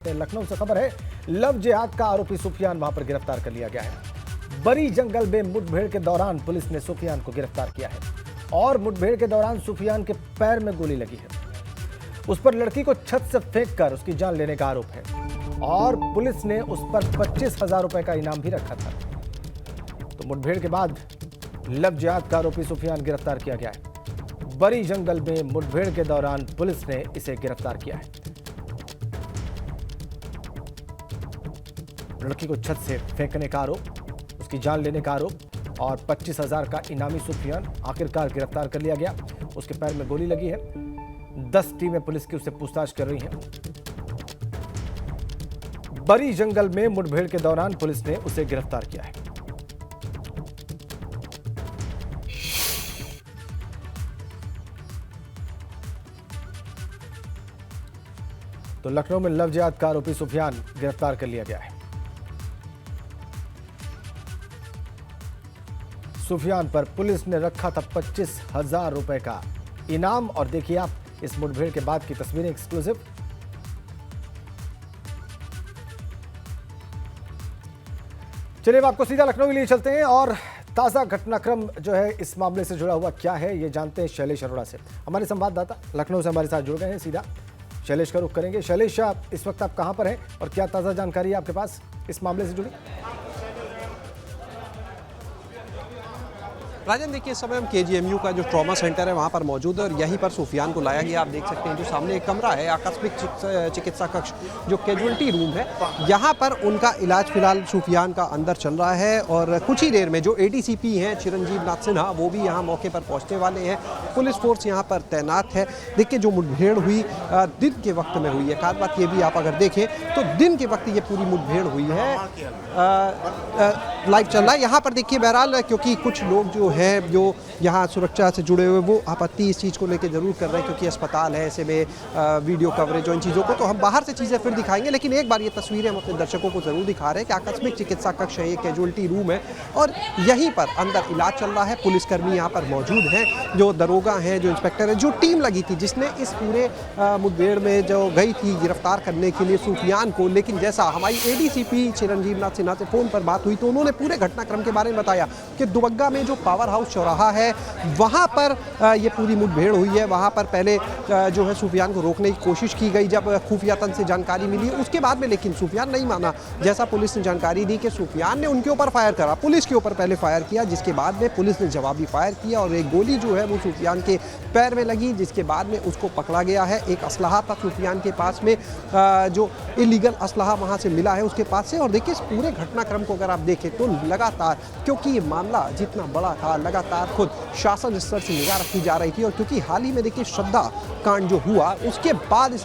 लखनऊ से खबर है, लव जिहाद का आरोपी सुफियान वहां पर गिरफ्तार कर लिया गया है। बरी जंगल में मुठभेड़ के दौरान पुलिस ने सुफियान को गिरफ्तार किया है और मुठभेड़ के दौरान सुफियान के पैर में गोली लगी है। उस पर लड़की को छत से फेंककर उसकी जान लेने का आरोप है और पुलिस ने उस पर 25,000 रुपए का इनाम भी रखा था। तो मुठभेड़ के बाद लव जिहाद का आरोपी सुफियान गिरफ्तार किया गया है। बरी जंगल में मुठभेड़ के दौरान पुलिस ने इसे गिरफ्तार किया है। लड़की को छत से फेंकने का आरोप, उसकी जान लेने का आरोप और 25,000 का इनामी सुफियान आखिरकार गिरफ्तार कर लिया गया। उसके पैर में गोली लगी है। 10 टीमें पुलिस की उससे पूछताछ कर रही हैं। बरी जंगल में मुठभेड़ के दौरान पुलिस ने उसे गिरफ्तार किया है। तो लखनऊ में लव जिहाद का आरोपी सुफियान गिरफ्तार कर लिया गया है। सुफियान पर पुलिस ने रखा था 25,000 रुपए का इनाम। और देखिए आप इस मुठभेड़ के बाद की तस्वीरें एक्सक्लूसिव। चलिए अब आपको सीधा लखनऊ के लिए चलते हैं और ताजा घटनाक्रम जो है इस मामले से जुड़ा हुआ क्या है ये जानते हैं शैलेश अरोड़ा से। हमारे संवाददाता लखनऊ से हमारे साथ जुड़ गए हैं। सीधा शैलेश का रुख करेंगे। शैलेश, इस वक्त आप कहां पर हैं और क्या ताजा जानकारी है आपके पास इस मामले से जुड़ी? राजन, देखिए इस समय हम KGMU का जो ट्रॉमा सेंटर है वहाँ पर मौजूद है और यहीं पर सुफियान को लाया गया। आप देख सकते हैं जो सामने एक कमरा है, आकस्मिक चिकित्सा कक्ष जो कैजुअल्टी रूम है, यहाँ पर उनका इलाज फिलहाल सुफियान का अंदर चल रहा है। और कुछ ही देर में जो ADCP हैं चिरंजीव नाथ सिन्हा वो भी यहाँ मौके पर पहुँचने वाले हैं। पुलिस फोर्स यहाँ पर तैनात है। देखिए जो मुठभेड़ हुई दिन के वक्त में हुई है। खास बात ये भी आप अगर देखें तो दिन के वक्त ये पूरी मुठभेड़ हुई है। लाइव चल रहा है यहाँ पर। देखिए बहरहाल क्योंकि कुछ लोग जो है जो यहाँ सुरक्षा से जुड़े हुए वो आपत्ति इस चीज़ को लेकर जरूर कर रहे हैं क्योंकि अस्पताल है, ऐसे में वीडियो कवरेज और इन चीज़ों को तो हम बाहर से चीज़ें फिर दिखाएंगे। लेकिन एक बार ये तस्वीरें हम अपने दर्शकों को जरूर दिखा रहे हैं कि आकस्मिक चिकित्सा कक्ष है, ये कैजुअल्टी रूम है और यहीं पर अंदर इलाज चल रहा है। पुलिसकर्मी यहाँ पर मौजूद हैं, जो दरोगा हैं, जो इंस्पेक्टर है, जो टीम लगी थी जिसने इस पूरे मुठभेड़ में जो गई थी गिरफ्तार करने के लिए सुफियान को। लेकिन जैसा हमारी ADCP चिरंजीव नाथ सिन्हा से फ़ोन पर बात हुई तो उन्होंने पूरे घटनाक्रम के बारे में बताया कि दुबग्गा में जो पावर हाउस चौराहा है वहाँ पर ये पूरी मुठभेड़ हुई है। वहाँ पर पहले जो है सुफियान को रोकने की कोशिश की गई जब खुफिया तंत्र से जानकारी मिली, उसके बाद में लेकिन सुफियान नहीं माना। जैसा पुलिस ने जानकारी दी कि सुफियान ने उनके ऊपर फायर करा, पुलिस के ऊपर पहले फायर किया, जिसके बाद में पुलिस ने जवाबी फायर किया और एक गोली जो है वो सुफियान के पैर में लगी, जिसके बाद में उसको पकड़ा गया है। एक असलहा था सुफियान के पास में, जो इलीगल असलहा वहाँ से मिला है उसके पास से। और देखिए इस पूरे घटनाक्रम को अगर आप देखें तो लगातार, क्योंकि ये मामला जितना बड़ा था, लगातार खुद शासन स्तर से निगाह रखी जा रही थी। और क्योंकि हाल ही में देखिए श्रद्धा कांड जो हुआ उसके बाद इस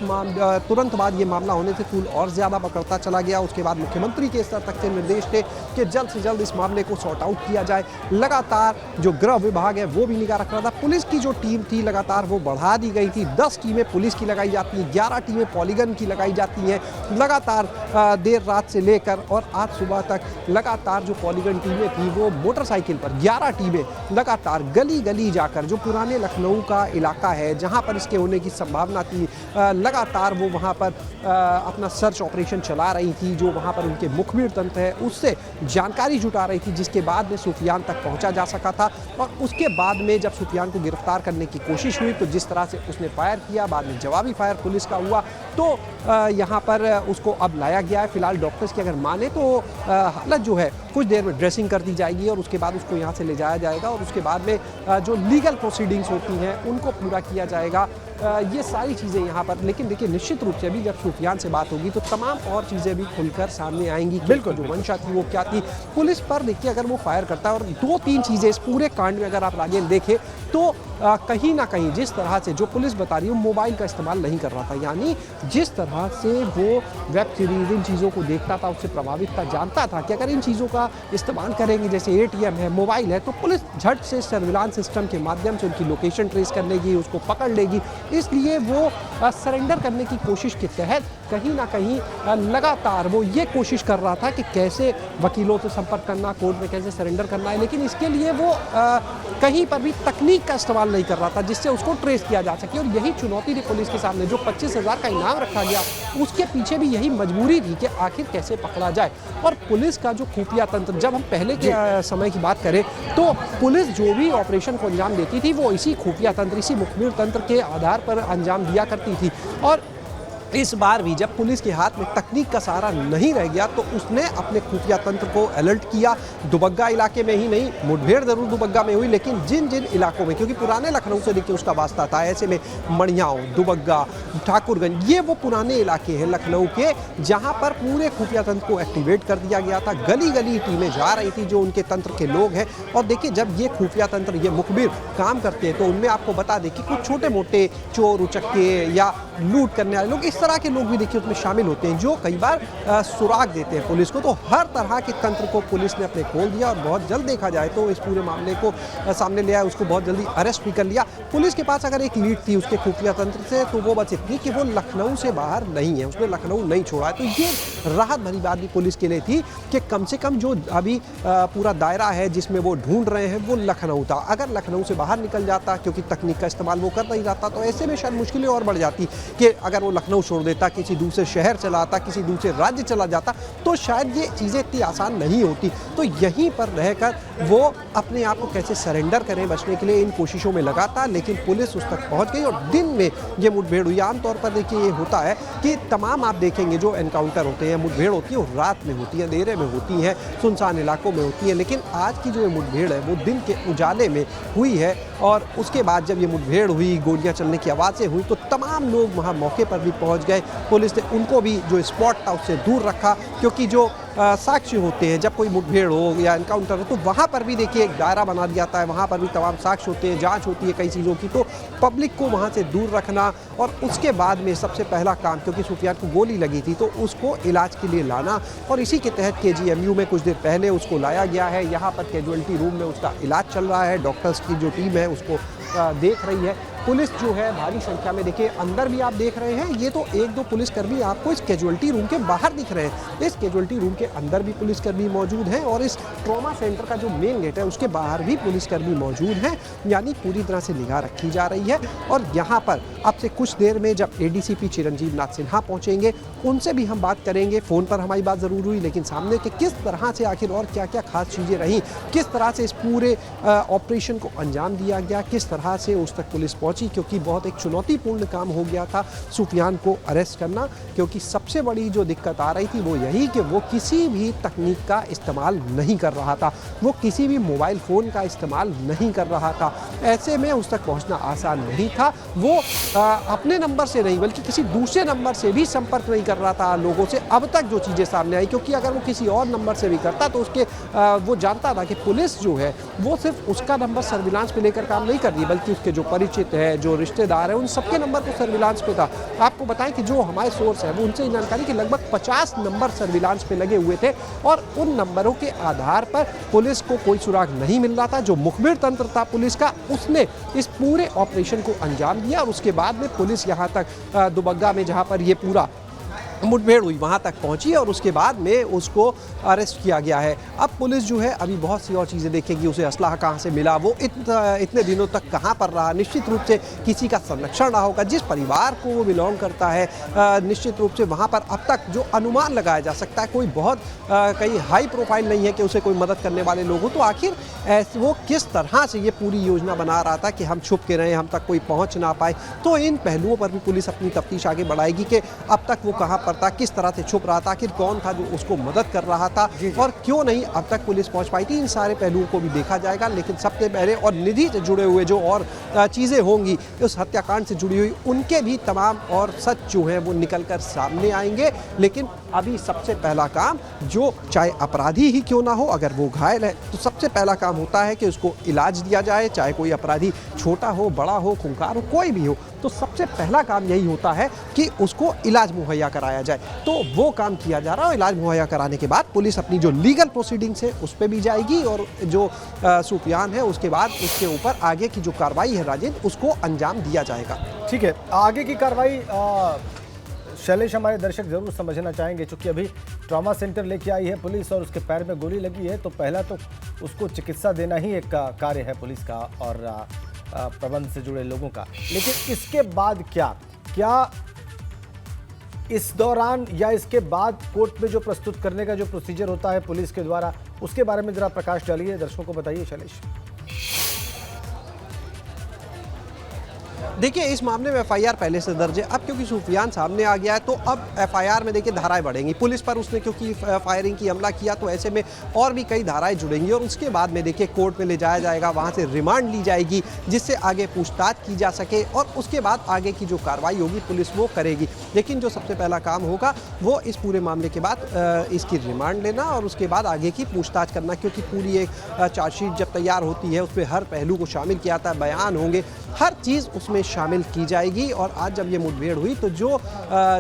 तुरंत बाद ये मामला होने से फूल और ज़्यादा पकड़ता चला गया। उसके बाद मुख्यमंत्री के स्तर तक से निर्देश थे कि जल्द से जल्द इस मामले को सॉर्ट आउट किया जाए। लगातार जो गृह विभाग है वो भी निगाह रख रहा था। पुलिस की जो टीम थी लगातार वो बढ़ा दी गई थी। 10 टीमें पुलिस की लगाई जाती हैं, 11 टीमें पॉलीगन की लगाई जाती हैं। लगातार देर रात से लेकर और आज सुबह तक लगातार जो पॉलीगन टीमें थी वो मोटरसाइकिल पर 11 टीमें लगातार गली गली जाकर, जो पुराने लखनऊ का इलाका है जहां पर इसके होने की संभावना थी, लगातार वो वहां पर अपना सर्च ऑपरेशन चला रही थी। जो वहां पर उनके मुखबिर तंत्र है उससे जानकारी जुटा रही थी, जिसके बाद में सुफियान तक पहुंचा जा सका था। और उसके बाद में जब सुफियान को गिरफ्तार करने की कोशिश हुई तो जिस तरह से उसने फायर किया, बाद में जवाबी फायर पुलिस का हुआ, तो यहाँ पर उसको अब लाया गया है। फिलहाल डॉक्टर्स की अगर माने तो हालत जो है कुछ देर में ड्रेसिंग कर दी जाएगी और उसके बाद उसको यहाँ से ले जाया जाएगा और उसके बाद में जो लीगल प्रोसीडिंग्स होती हैं उनको पूरा किया जाएगा। ये सारी चीज़ें यहाँ पर। लेकिन देखिए निश्चित रूप से अभी जब सुफियान से बात होगी तो तमाम और चीज़ें भी खुलकर सामने आएंगी। बिल्कुल जो मंशा थी वो क्या थी पुलिस पर। देखिए अगर वो फायर करता है और 2-3 चीज़ें इस पूरे कांड में अगर आप राजेंद्र देखें तो कहीं ना कहीं जिस तरह से जो पुलिस बता रही है मोबाइल का इस्तेमाल नहीं कर रहा था, यानी जिस तरह से वो वेब सीरीज इन चीज़ों को देखता था उससे प्रभावित था, जानता था कि अगर इन चीज़ों का इस्तेमाल करेंगे जैसे ATM है, मोबाइल है, तो पुलिस झट से सर्विलांस सिस्टम के माध्यम से उनकी लोकेशन ट्रेस कर लेगी, उसको पकड़ लेगी। इसलिए वो सरेंडर करने की कोशिश के तहत कहीं ना कहीं लगातार वो ये कोशिश कर रहा था कि कैसे वकीलों से संपर्क करना, कोर्ट में कैसे सरेंडर करना है। लेकिन इसके लिए वो कहीं पर भी तकनीक का इस्तेमाल नहीं कर रहा था जिससे उसको ट्रेस किया जा सके। और यही चुनौती थी पुलिस के सामने। जो 25,000 का इनाम रखा गया उसके पीछे भी यही मजबूरी थी कि आखिर कैसे पकड़ा जाए। और पुलिस का जो खुफिया तंत्र, जब हम पहले के समय की बात करें तो पुलिस जो भी ऑपरेशन को अंजाम देती थी वो इसी खुफिया तंत्र, इसी मुखबिर तंत्र के आधार पर अंजाम दिया करती थी। और इस बार भी जब पुलिस के हाथ में तकनीक का सहारा नहीं रह गया तो उसने अपने खुफिया तंत्र को अलर्ट किया। दुबग्गा इलाके में ही नहीं, मुठभेड़ जरूर दुबग्गा में हुई, लेकिन जिन जिन इलाकों में, क्योंकि पुराने लखनऊ से देखिए उसका वास्ता था, ऐसे में मड़ियाओं, दुबग्गा, ठाकुरगंज, ये वो पुराने इलाके हैं लखनऊ के जहां पर पूरे खुफिया तंत्र को एक्टिवेट कर दिया गया था। गली गली टीमें जा रही थी जो उनके तंत्र के लोग हैं। और देखिए जब ये खुफिया तंत्र, ये मुखबिर काम करते हैं तो उनमें आपको बता दें कि कुछ छोटे मोटे चोर उचक्के या लूट करने वाले लोग, इस तरह के लोग भी देखिए उसमें शामिल होते हैं जो कई बार सुराग देते हैं पुलिस को। तो हर तरह के तंत्र को पुलिस ने अपने खोल दिया और बहुत जल्द देखा जाए तो इस पूरे मामले को सामने ले आया, उसको बहुत जल्दी अरेस्ट भी कर लिया। पुलिस के पास अगर एक लीड थी उसके खुफिया तंत्र से तो वो बस इतनी कि वो लखनऊ से बाहर नहीं है, उसने लखनऊ नहीं छोड़ा है। तो ये राहत भरी बात भी पुलिस के लिए थी कि कम से कम जो अभी पूरा दायरा है जिसमें वो ढूंढ रहे हैं वो लखनऊ था। अगर लखनऊ से बाहर निकल जाता, क्योंकि तकनीक का इस्तेमाल वो कर नहीं जाता, तो ऐसे में शायद मुश्किलें और बढ़ जाती कि अगर वो लखनऊ छोड़ देता, किसी दूसरे शहर चला आता, किसी दूसरे राज्य चला जाता, तो शायद ये चीज़ें इतनी आसान नहीं होती। तो यहीं पर रहकर वो अपने आप को कैसे सरेंडर करें बचने के लिए इन कोशिशों में लगा था। लेकिन पुलिस उस तक पहुंच गई और दिन में ये मुठभेड़ हुई। आमतौर पर देखिए ये होता है कि तमाम आप देखेंगे जो एनकाउंटर होते हैं, मुठभेड़ होती है, वो रात में होती है, अंधेरे में होती है, सुनसान इलाकों में होती है। लेकिन आज की जो ये मुठभेड़ है वो दिन के उजाले में हुई है। और उसके बाद जब ये मुठभेड़ हुई, गोलियां चलने की आवाज़ें हुई, तो तमाम लोग वहाँ मौके पर भी पहुँच गए। पुलिस ने उनको भी जो स्पॉट था उससे दूर रखा, क्योंकि जो साक्ष्य होते हैं जब कोई मुठभेड़ हो या एनकाउंटर हो तो वहाँ पर भी देखिए एक दायरा बना दिया जाता है, वहाँ पर भी तमाम साक्ष्य होते हैं, जांच होती है कई चीज़ों की। तो पब्लिक को वहाँ से दूर रखना और उसके बाद में सबसे पहला काम, क्योंकि सुफियान को गोली लगी थी, तो उसको इलाज के लिए लाना। और इसी के तहत KGMU में कुछ देर पहले उसको लाया गया है। यहाँ पर कैजुअल्टी रूम में उसका इलाज चल रहा है, डॉक्टर्स की जो टीम है उसको देख रही है। पुलिस जो है भारी संख्या में, देखिए अंदर भी आप देख रहे हैं, ये तो एक दो पुलिसकर्मी आपको इस कैजुअल्टी रूम के बाहर दिख रहे हैं। इस कैजुअल्टी रूम के अंदर भी पुलिसकर्मी मौजूद हैं और इस ट्रॉमा सेंटर का जो मेन गेट है उसके बाहर भी पुलिसकर्मी मौजूद हैं। यानी पूरी तरह से निगाह रखी जा रही है। और यहाँ पर अब से कुछ देर में जब ADCP चिरंजीव नाथ सिन्हा पहुँचेंगे उनसे भी हम बात करेंगे। फ़ोन पर हमारी बात ज़रूर हुई, लेकिन सामने के किस तरह से आखिर और क्या क्या खास चीज़ें रहीं, किस तरह से इस पूरे ऑपरेशन को अंजाम दिया गया, किस तरह से उस तक पुलिस पहुंची, क्योंकि बहुत एक चुनौतीपूर्ण काम हो गया था सुफियान को अरेस्ट करना। क्योंकि सबसे बड़ी जो दिक्कत आ रही थी वो यही कि वो किसी भी तकनीक का इस्तेमाल नहीं कर रहा था, वो किसी भी मोबाइल फ़ोन का इस्तेमाल नहीं कर रहा था। ऐसे में उस तक पहुंचना आसान नहीं था। वो अपने नंबर से नहीं बल्कि किसी दूसरे नंबर से भी संपर्क नहीं कर रहा था लोगों से, अब तक जो चीज़ें सामने आई। क्योंकि अगर वो किसी और नंबर से भी करता तो उसके वो जानता था कि पुलिस जो है वो सिर्फ उसका नंबर सर्विलांस पे लेकर काम नहीं कर रही, बल्कि उसके जो परिचित है, जो रिश्तेदार है, उन सबके नंबर तो सर्विलांस पे था। आपको बताएं कि जो हमारे सोर्स है वो उनसे जानकारी कि लगभग 50 नंबर सर्विलांस पे लगे हुए थे और उन नंबरों के आधार पर पुलिस को कोई सुराग नहीं मिल रहा था। जो मुखबिर तंत्र था पुलिस का, उसने इस पूरे ऑपरेशन को अंजाम दिया और उसके बाद में पुलिस यहाँ तक दुबग्गा में जहाँ पर ये पूरा मुठभेड़ हुई वहाँ तक पहुँची और उसके बाद में उसको अरेस्ट किया गया है। अब पुलिस जो है अभी बहुत सी और चीज़ें देखेगी, उसे असलाह कहाँ से मिला, वो इतने दिनों तक कहाँ पर रहा, निश्चित रूप से किसी का संरक्षण रहा होगा, जिस परिवार को वो बिलोंग करता है, निश्चित रूप से वहाँ पर अब तक जो अनुमान लगाया जा सकता है कोई बहुत कहीं हाई प्रोफाइल नहीं है कि उसे कोई मदद करने वाले लोग हो। तो आखिर ऐसे वो किस तरह से ये पूरी योजना बना रहा था कि हम छुप के रहें, हम तक कोई पहुँच ना पाए। तो इन पहलुओं पर भी पुलिस अपनी तफ्तीश आगे बढ़ाएगी कि अब तक वो कहाँ पर था, किस तरह से छुप रहा था, आखिर कौन था जो उसको मदद कर रहा था और क्यों नहीं अब तक पुलिस पहुंच पाई थी। इन सारे पहलुओं को भी देखा जाएगा। लेकिन सबसे पहले और निधि से जुड़े हुए जो और चीज़ें होंगी उस हत्याकांड से जुड़ी हुई, उनके भी तमाम और सच जो हैं वो निकल कर सामने आएंगे। लेकिन अभी सबसे पहला काम, जो चाहे अपराधी ही क्यों ना हो, अगर वो घायल है तो सबसे पहला काम होता है कि उसको इलाज दिया जाए। चाहे कोई अपराधी छोटा हो, बड़ा हो, खूंखार हो, कोई भी हो, तो सबसे पहला काम यही होता है कि उसको इलाज मुहैया कराया जाए। तो वो काम किया जा रहा है। इलाज मुहैया कराने के बाद पुलिस अपनी जो लीगल प्रोसीडिंग्स है उस पर भी जाएगी और जो सुफियान है उसके बाद उसके ऊपर आगे की जो कार्रवाई है राजेंद्र, उसको अंजाम दिया जाएगा। ठीक है, आगे की कार्रवाई शैलेश हमारे दर्शक जरूर समझना चाहेंगे, चूंकि अभी ट्रॉमा सेंटर लेके आई है पुलिस और उसके पैर में गोली लगी है, तो पहला तो उसको चिकित्सा देना ही एक कार्य है पुलिस का और प्रबंध से जुड़े लोगों का। लेकिन इसके बाद क्या इस दौरान या इसके बाद कोर्ट में जो प्रस्तुत करने का जो प्रोसीजर होता है पुलिस के द्वारा, उसके बारे में जरा प्रकाश डालिए, दर्शकों को बताइए शैलेश। देखिए, इस मामले में एफआईआर पहले से दर्ज है। अब क्योंकि सुफियान सामने आ गया है तो अब एफआईआर में देखिए धाराएं बढ़ेंगी। पुलिस पर उसने क्योंकि फायरिंग की हमला किया तो ऐसे में और भी कई धाराएं जुड़ेंगी और उसके बाद में देखिए कोर्ट में ले जाया जाएगा, वहां से रिमांड ली जाएगी जिससे आगे पूछताछ की जा सके और उसके बाद आगे की जो कार्रवाई होगी पुलिस वो करेगी। लेकिन जो सबसे पहला काम होगा वो इस पूरे मामले के बाद इसकी रिमांड लेना और उसके बाद आगे की पूछताछ करना, क्योंकि पूरी एक चार्जशीट जब तैयार होती है उसमें हर पहलू को शामिल किया जाता है, बयान होंगे, हर चीज़ उसमें शामिल की जाएगी। और आज जब ये मुठभेड़ हुई तो जो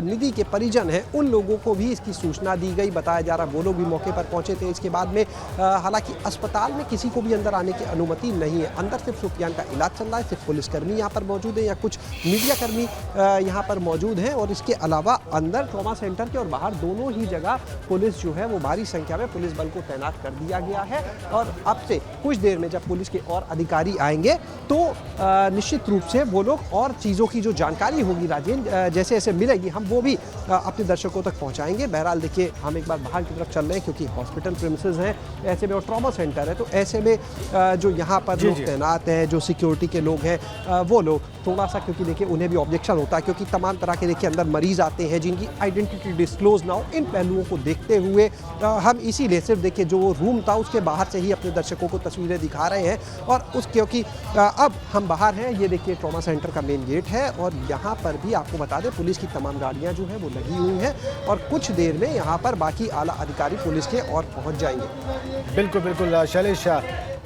निधि के परिजन हैं उन लोगों को भी इसकी सूचना दी गई, बताया जा रहा वो लोग भी मौके पर पहुंचे थे। इसके बाद में हालांकि अस्पताल में किसी को भी अंदर आने की अनुमति नहीं है, अंदर सिर्फ सुफियान का इलाज चल रहा है, सिर्फ पुलिसकर्मी यहाँ पर मौजूद है या कुछ मीडियाकर्मी यहाँ पर मौजूद हैं और इसके अलावा अंदर ट्रॉमा सेंटर के और बाहर दोनों ही जगह पुलिस जो है वो भारी संख्या में पुलिस बल को तैनात कर दिया गया है। और अब से कुछ देर में जब पुलिस के और अधिकारी आएंगे तो निश्चित रूप से वो लोग और चीज़ों की जो जानकारी होगी राजेंद्र जैसे जैसे मिलेगी हम वो भी अपने दर्शकों तक पहुंचाएंगे। बहरहाल देखिए, हम एक बार बाहर की तरफ चल रहे हैं क्योंकि हॉस्पिटल प्रीमिसेस हैं ऐसे में और ट्रॉमा सेंटर है, तो ऐसे में जो यहाँ पर लोग तैनात हैं, जो सिक्योरिटी के लोग हैं, वो लोग थोड़ा सा, क्योंकि देखिए उन्हें भी ऑब्जेक्शन होता है क्योंकि तमाम तरह के देखिए अंदर मरीज आते हैं जिनकी आइडेंटिटी डिस्क्लोज ना हो। इन पहलुओं को देखते हुए हम इसीलिए सिर्फ देखिए जो रूम था उसके बाहर से ही अपने दर्शकों को तस्वीरें दिखा रहे हैं और उस क्योंकि अब हम बाहर हैं, ये देखिए ट्रॉमा सेंटर का मेन गेट है और यहाँ पर भी आपको बता दें पुलिस की तमाम गाड़ियाँ जो है वो लगी हुई हैं और कुछ देर में यहाँ पर बाकी आला अधिकारी पुलिस के और पहुँच जाएंगे। बिल्कुल बिल्कुल शैलेश,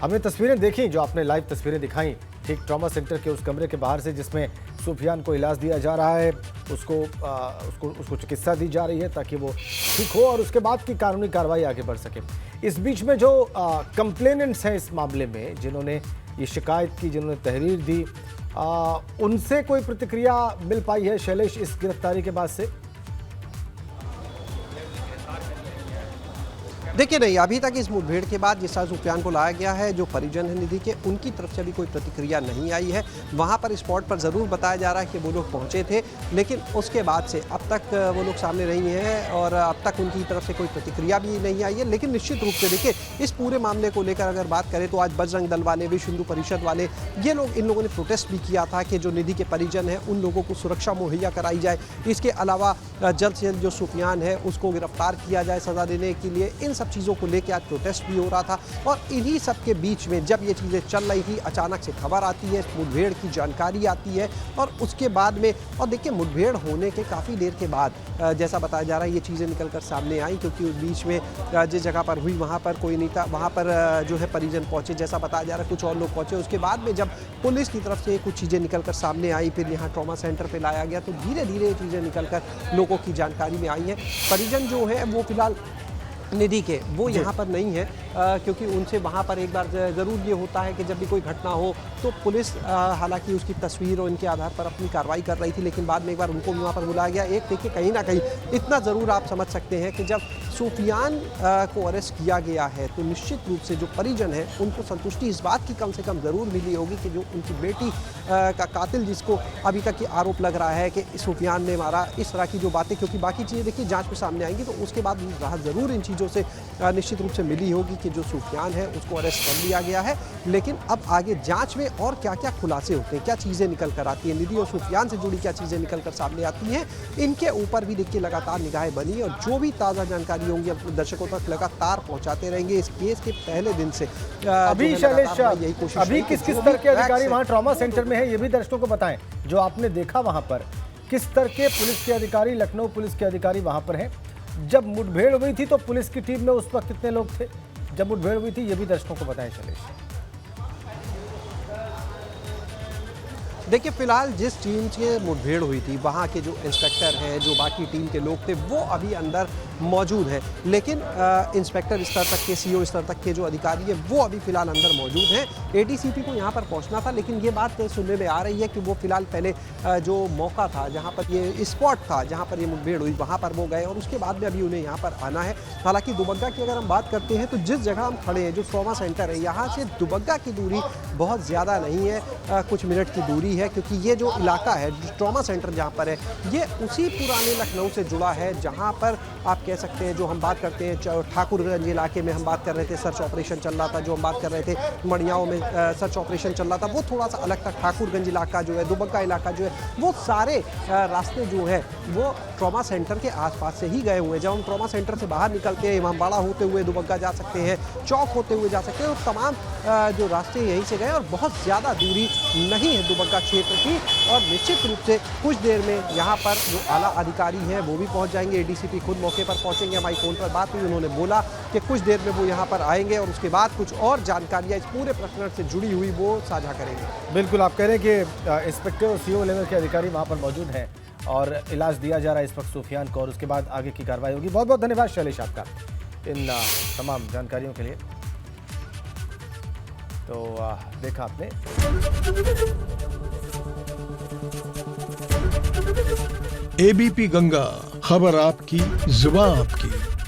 हमने तस्वीरें देखी जो आपने लाइव तस्वीरें दिखाई ठीक ट्रॉमा सेंटर के उस कमरे के बाहर से जिसमें सुफियान को इलाज दिया जा रहा है, उसको चिकित्सा दी जा रही है ताकि वो ठीक हो और उसके बाद की कानूनी कार्रवाई आगे बढ़ सके। इस बीच में जो कंप्लेनेंट्स हैं इस मामले में, जिन्होंने ये शिकायत की, जिन्होंने तहरीर दी, उनसे कोई प्रतिक्रिया मिल पाई है शैलेश इस गिरफ्तारी के बाद से? देखिए नहीं, अभी तक इस मुठभेड़ के बाद जिस तरह सुफियान को लाया गया है, जो परिजन है निधि के, उनकी तरफ से अभी कोई प्रतिक्रिया नहीं आई है। वहाँ पर स्पॉट पर ज़रूर बताया जा रहा है कि वो लोग पहुँचे थे, लेकिन उसके बाद से अब तक वो लोग सामने नहीं हैं और अब तक उनकी तरफ से कोई प्रतिक्रिया भी नहीं आई है। लेकिन निश्चित रूप से देखिए इस पूरे मामले को लेकर अगर बात करें तो आज बजरंग दल वाले, विश्व हिंदू परिषद वाले, ये लोग, इन लोगों ने प्रोटेस्ट भी किया था कि जो निधि के परिजन हैं उन लोगों को सुरक्षा मुहैया कराई जाए। इसके अलावा जल्द से जल्द जो सुफियान है उसको गिरफ्तार किया जाए सज़ा देने के लिए। इन सब चीज़ों को लेकर आज प्रोटेस्ट भी हो रहा था और इन्हीं सब के बीच में जब ये चीज़ें चल रही थी अचानक से खबर आती है, मुठभेड़ की जानकारी आती है और उसके बाद में, और देखिए मुठभेड़ होने के काफ़ी देर के बाद जैसा बताया जा रहा है ये चीज़ें निकलकर सामने आई, क्योंकि उस बीच में जिस जगह पर हुई वहाँ पर कोई नहीं था, वहाँ पर जो है परिजन पहुँचे, जैसा बताया जा रहा है कुछ और लोग पहुँचे। उसके बाद में जब पुलिस की तरफ से कुछ चीज़ें निकलकर सामने आई, फिर यहाँ ट्रॉमा सेंटर पर लाया गया, तो धीरे धीरे ये चीज़ें निकलकर लोगों की जानकारी में आई हैं। परिजन जो है वो फिलहाल निधि के वो यहाँ पर नहीं है क्योंकि उनसे वहाँ पर एक बार ज़रूर ये होता है कि जब भी कोई घटना हो तो पुलिस हालांकि उसकी तस्वीर और इनके आधार पर अपनी कार्रवाई कर रही थी, लेकिन बाद में एक बार उनको भी वहाँ पर बुलाया गया। एक देखिए कहीं ना कहीं इतना ज़रूर आप समझ सकते हैं कि जब सुफियान को अरेस्ट किया गया है तो निश्चित रूप से जो परिजन है उनको संतुष्टि इस बात की कम से कम ज़रूर मिली होगी कि जो उनकी बेटी का कातिल, जिसको अभी तक ये आरोप लग रहा है कि सुफियान ने मारा, इस तरह की जो बातें, क्योंकि बाकी चीज़ें देखिए जाँच में सामने आएंगी तो उसके बाद राहत ज़रूर इन चीज़ों से निश्चित रूप से मिली होगी कि जो सुफियान है उसको अरेस्ट कर लिया गया है। लेकिन अब आगे जांच में और क्या क्या खुलासे होते हैं, क्या चीज़ें निकल कर आती हैं, निधि और सुफियान से जुड़ी क्या चीज़ें निकल कर सामने आती हैं, इनके ऊपर भी देखिए लगातार निगाहें बनी और जो भी ताज़ा जानकारी होंगी अपने दर्शकों तक लगातार पहुँचाते रहेंगे। इस केस के पहले दिन से अभी शैलेश, अभी किस किस तरह के अधिकारी वहाँ ट्रॉमा सेंटर में है ये भी दर्शकों को बताएं, जो आपने देखा वहाँ पर किस तरह के पुलिस के अधिकारी, लखनऊ पुलिस के अधिकारी वहाँ पर हैं। जब मुठभेड़ हुई थी तो पुलिस की टीम में उस वक्त कितने लोग थे जब मुठभेड़ हुई थी, ये भी दर्शकों को बताएं शैलेश। देखिए फिलहाल जिस टीम से मुठभेड़ हुई थी वहाँ के जो इंस्पेक्टर हैं, जो बाकी टीम के लोग थे, वो अभी अंदर मौजूद हैं, लेकिन इंस्पेक्टर स्तर तक के, सीओ स्तर तक के जो अधिकारी हैं वो अभी फिलहाल अंदर मौजूद हैं। एडीसीपी को यहाँ पर पहुँचना था, लेकिन ये बात सुनने में आ रही है कि वो फिलहाल पहले जो मौका था, जहाँ पर ये स्पॉट था, जहाँ पर ये मुठभेड़ हुई, वहाँ पर वो गए और उसके बाद में अभी उन्हें यहाँ पर आना है। हालांकि दुबग्गा की अगर हम बात करते हैं तो जिस जगह हम खड़े हैं, जो ट्रॉमा सेंटर है, यहाँ से दुबग्गा की दूरी बहुत ज़्यादा नहीं है, कुछ मिनट की दूरी है, क्योंकि ये जो इलाका है, ट्रॉमा सेंटर जहाँ पर है, ये उसी पुराने लखनऊ से जुड़ा है जहाँ पर आप कह सकते हैं, जो हम बात करते हैं ठाकुरगंज इलाके में हम बात कर रहे थे, सर्च ऑपरेशन चल रहा था, जो हम बात कर रहे थे मड़ियाओं में सर्च ऑपरेशन चल रहा था, वो थोड़ा सा अलग था। ठाकुरगंज इलाका जो है, दुबग्गा इलाका जो है, वो सारे रास्ते जो है वो ट्रॉमा सेंटर के आसपास से ही गए हुए हैं। जब हम ट्रॉमा सेंटर से बाहर निकलते हैं, इमामबाड़ा होते हुए दुबग्गा जा सकते हैं, चौक होते हुए जा सकते हैं, तो तमाम जो रास्ते यहीं से गए और बहुत ज़्यादा दूरी नहीं है दुबग्गा क्षेत्र की। और निश्चित रूप से कुछ देर में यहाँ पर जो आला अधिकारी हैं वो भी पहुँच जाएंगे। एडीसीपी खुद मौके पर पहुँचेंगे। हमारी फ़ोन पर बात हुई, उन्होंने बोला कि कुछ देर में वो यहाँ पर आएंगे और उसके बाद कुछ और जानकारियाँ इस पूरे प्रकरण से जुड़ी हुई वो साझा करेंगे। बिल्कुल, आप कह रहे हैं कि इंस्पेक्टर और सीओ लेवल के अधिकारी वहाँ पर मौजूद हैं और इलाज दिया जा रहा है इस वक्त सूफियान को, और उसके बाद आगे की कार्रवाई होगी। बहुत बहुत धन्यवाद शैलेश आपका इन तमाम जानकारियों के लिए। तो देखा आपने। एबीपी गंगा, खबर आपकी, जुबान आपकी।